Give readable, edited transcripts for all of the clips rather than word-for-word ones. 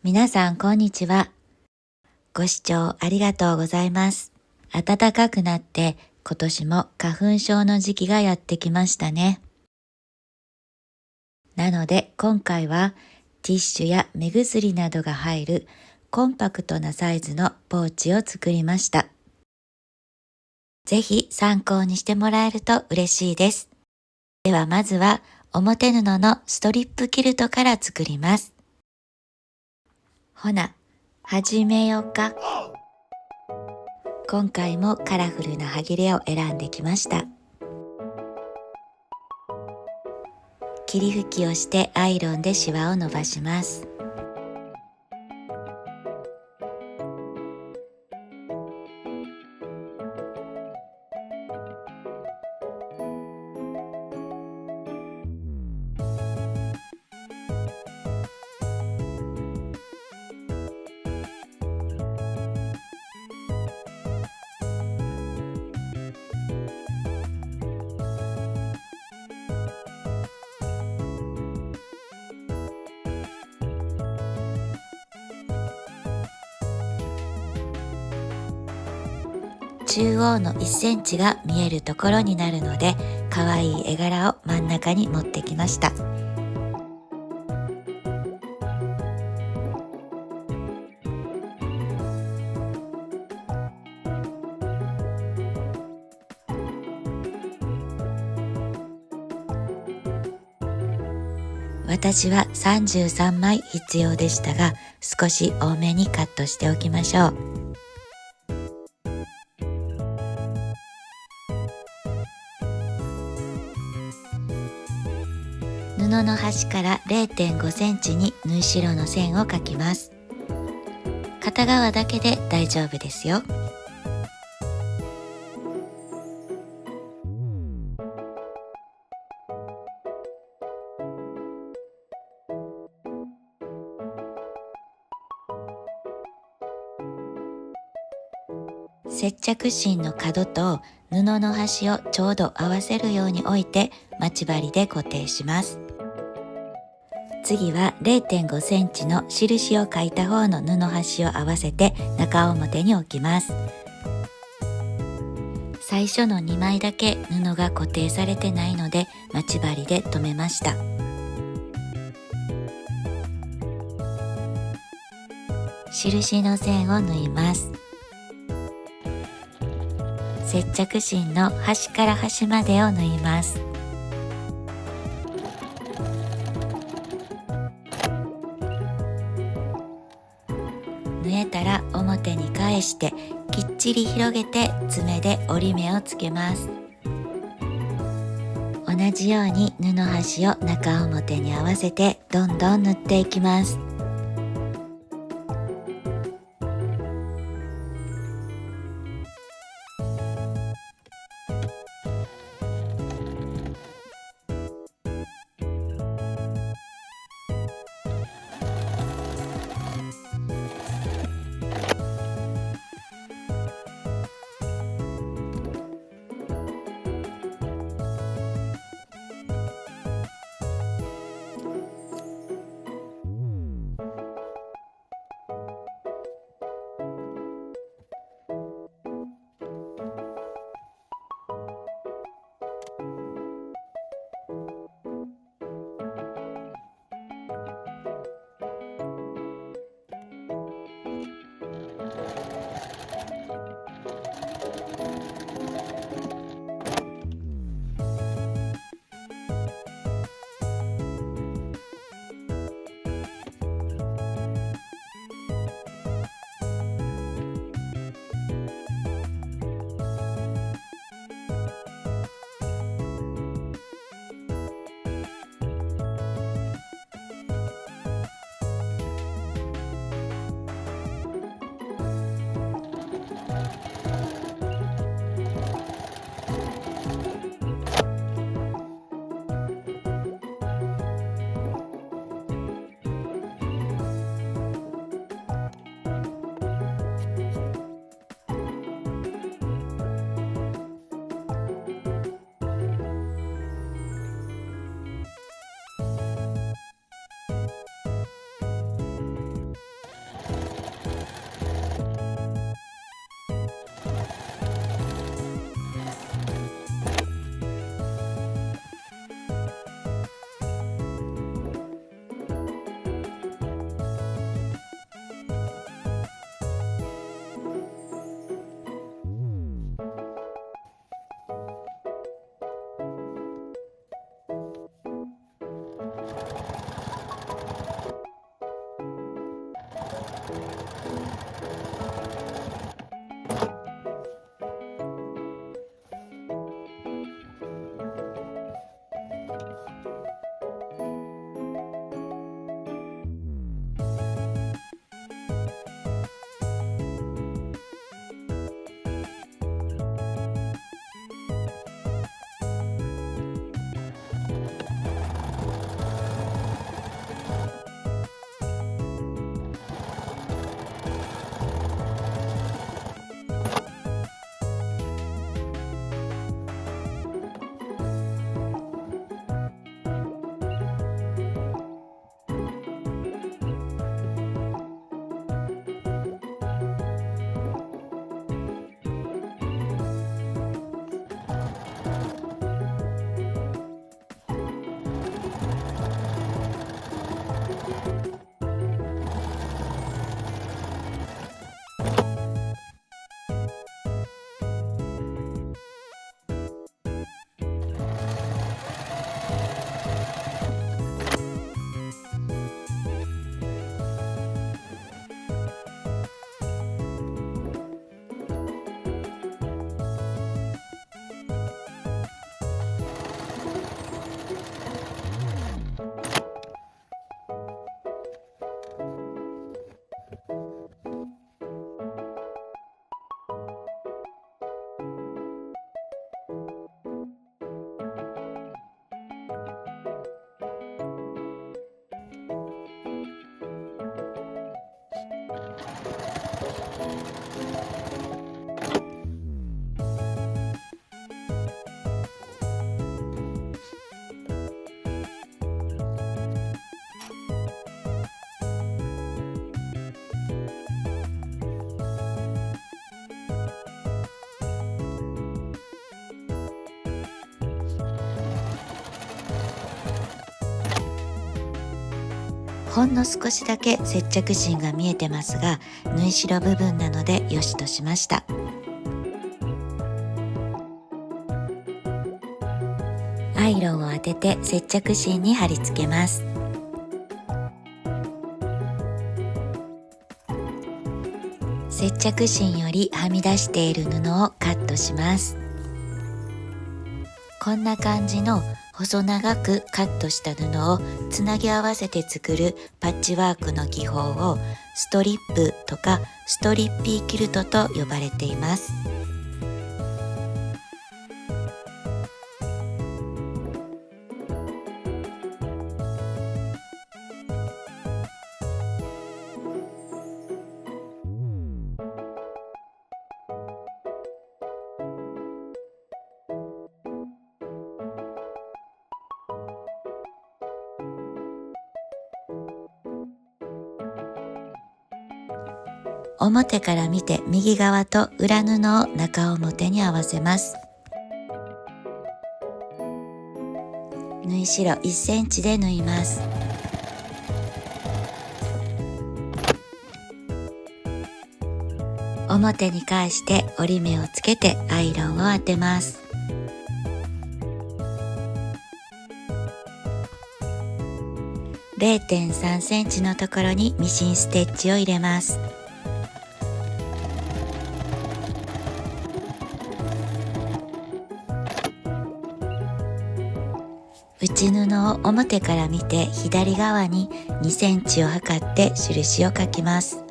皆さん、こんにちは。ご視聴ありがとうございます。暖かくなって今年も花粉症の時期がやってきましたね。なので今回はティッシュや目薬などが入るコンパクトなサイズのポーチを作りました。ぜひ参考にしてもらえると嬉しいです。ではまずは表布のストリップキルトから作ります。ほな、始めようか。今回もカラフルな端切れを選んできました。霧吹きをしてアイロンでシワを伸ばします。中央の1センチが見えるところになるので、可愛い絵柄を真ん中に持ってきました。私は33枚必要でしたが、少し多めにカットしておきましょう。布の端から 0.5 センチに縫い代の線を描きます。片側だけで大丈夫ですよ。接着芯の角と布の端をちょうど合わせるように置いて待ち針で固定します。次は 0.5 センチの印を描いた方の布端を合わせて中表に置きます。最初の2枚だけ布が固定されてないので待ち針で留めました。印の線を縫います。接着芯の端から端までを縫います。縫えたら表に返してきっちり広げて爪で折り目をつけます。同じように布端を中表に合わせてどんどん縫っていきます。ほんの少しだけ接着芯が見えてますが、縫い代部分なのでよしとしました。アイロンを当てて接着芯に貼り付けます。接着芯よりはみ出している布をカットします。こんな感じの細長くカットした布をつなぎ合わせて作るパッチワークの技法をストリップとかストリッピーキルトと呼ばれています。表から見て右側と裏布を中表に合わせます。縫い代1センチで縫います。表に返して折り目をつけてアイロンを当てます。0.3 センチのところにミシンステッチを入れます。内布を表から見て左側に2センチを測って印を書きます。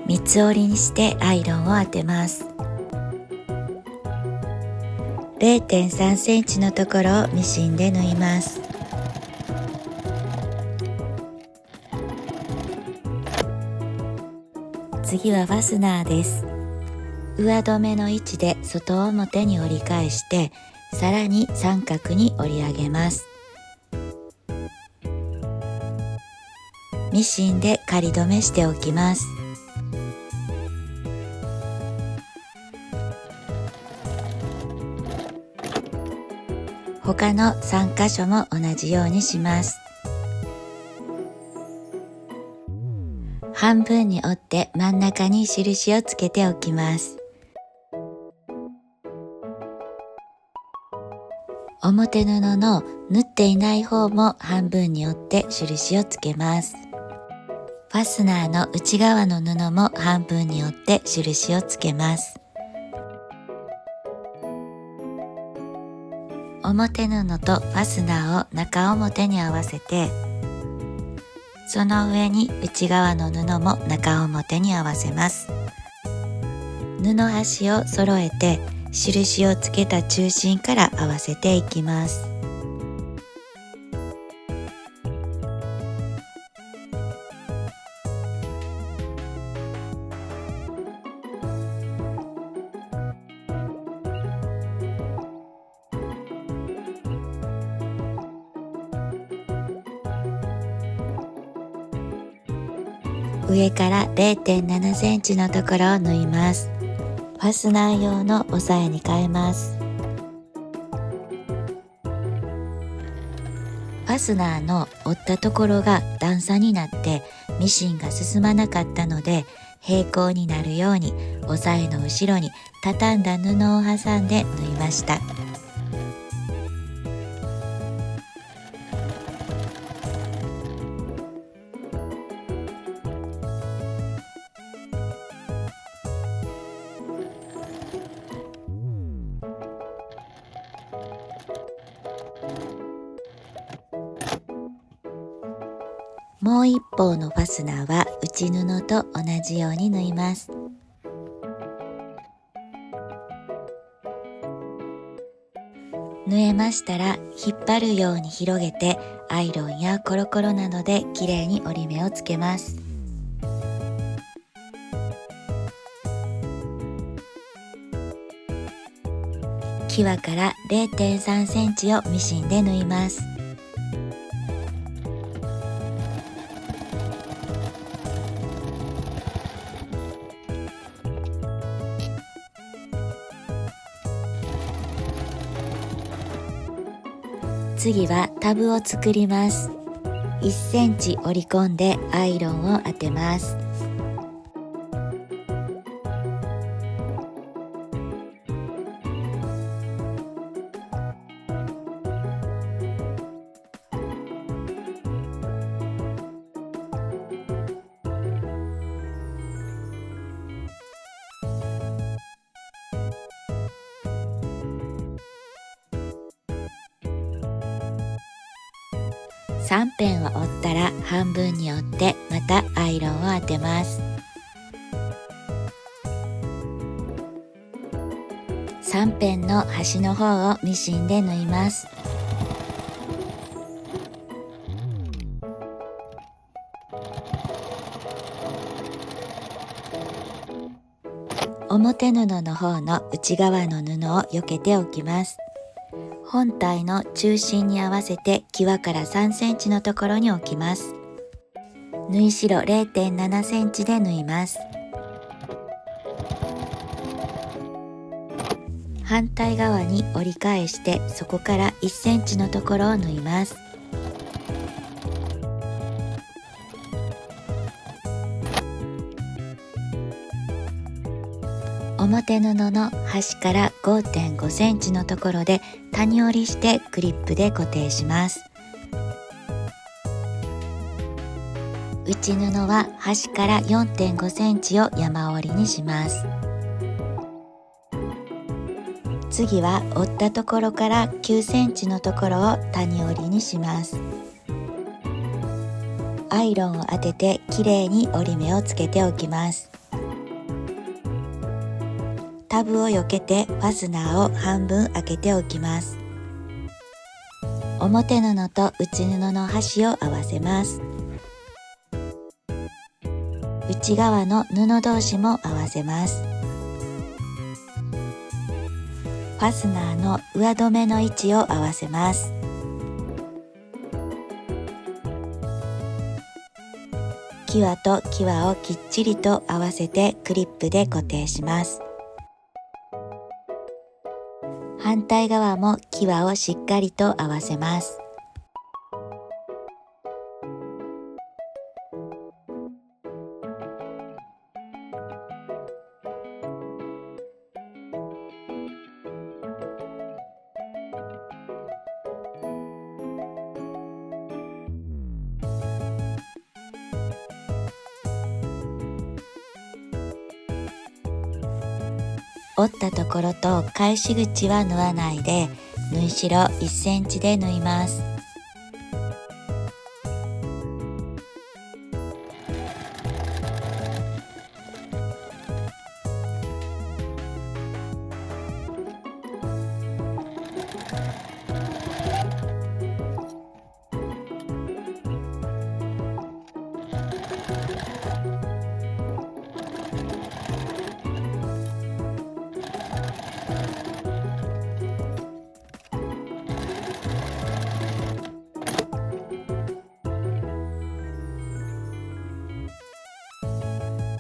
三つ折りにしてアイロンを当てます。0.3 センチのところをミシンで縫います。次はファスナーです。上止めの位置で外表に折り返してさらに三角に折り上げます。ミシンで仮止めしておきます。他の3箇所も同じようにします。半分に折って真ん中に印をつけておきます。表布の縫っていない方も半分に折って印をつけます。ファスナーの内側の布も半分に折って印をつけます。表布とファスナーを中表に合わせて、その上に内側の布も中表に合わせます。布端を揃えて印をつけた中心から合わせていきます。上から0.7 センチのところを縫います。ファスナー用の押さえに変えます。ファスナーの折ったところが段差になってミシンが進まなかったので、平行になるように押さえの後ろに畳んだ布を挟んで縫いました。もう一方のファスナーは内布と同じように縫います。縫えましたら引っ張るように広げてアイロンやコロコロなどできれいに折り目をつけます。際から 0.3 センチをミシンで縫います。次はタブを作ります。1センチ折り込んでアイロンを当てます。3辺を折ったら半分に折ってまたアイロンを当てます。3辺の端の方をミシンで縫います。表布の方の内側の布を避けておきます。本体の中心に合わせて際から3センチのところに置きます。縫い代 0.7 センチで縫います。反対側に折り返してそこから1センチのところを縫います。表布の端から 5.5 センチのところで谷折りしてクリップで固定します。内布は端から 4.5 センチを山折りにします。次は折ったところから9センチのところを谷折りにします。アイロンを当ててきれいに折り目をつけておきます。タブを避けてファスナーを半分開けておきます。表布と内布の端を合わせます。内側の布同士も合わせます。ファスナーの上止めの位置を合わせます。際と際をきっちりと合わせてクリップで固定します。反対側も際をしっかりと合わせます。折ったところと返し口は縫わないで、縫い代1センチで縫います。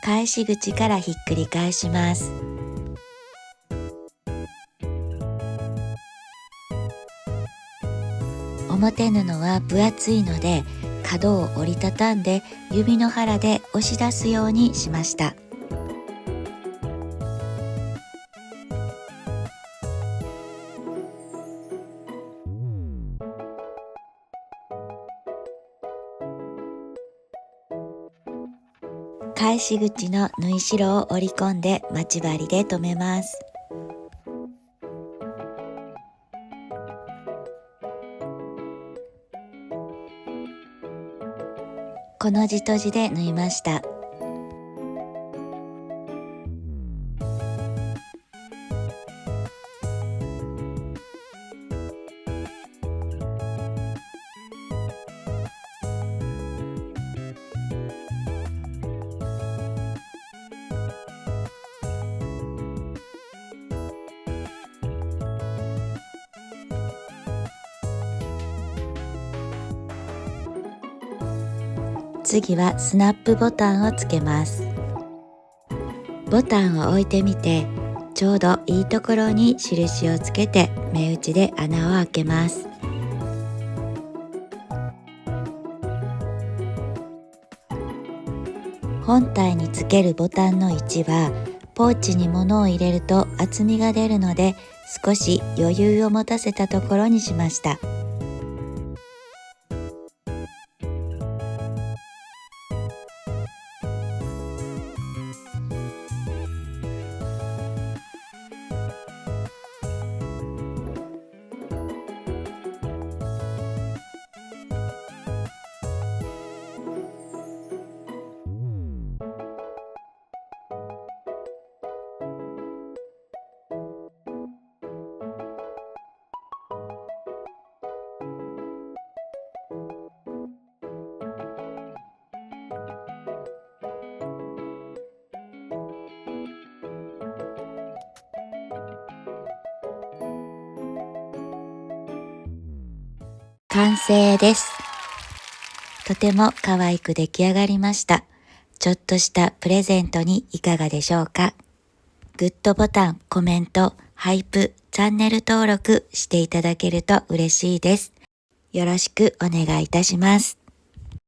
返し口からひっくり返します。表布は分厚いので、角を折りたたんで指の腹で押し出すようにしました。返し口の縫い代を折り込んで待ち針で留めます。この字とじで縫いました。次はスナップボタンをつけます。ボタンを置いてみて、ちょうどいいところに印をつけて目打ちで穴を開けます。本体につけるボタンの位置は、ポーチに物を入れると厚みが出るので、少し余裕を持たせたところにしました。完成です。とても可愛く出来上がりました。ちょっとしたプレゼントにいかがでしょうか。グッドボタン、コメント、ハイプ、チャンネル登録していただけると嬉しいです。よろしくお願いいたします。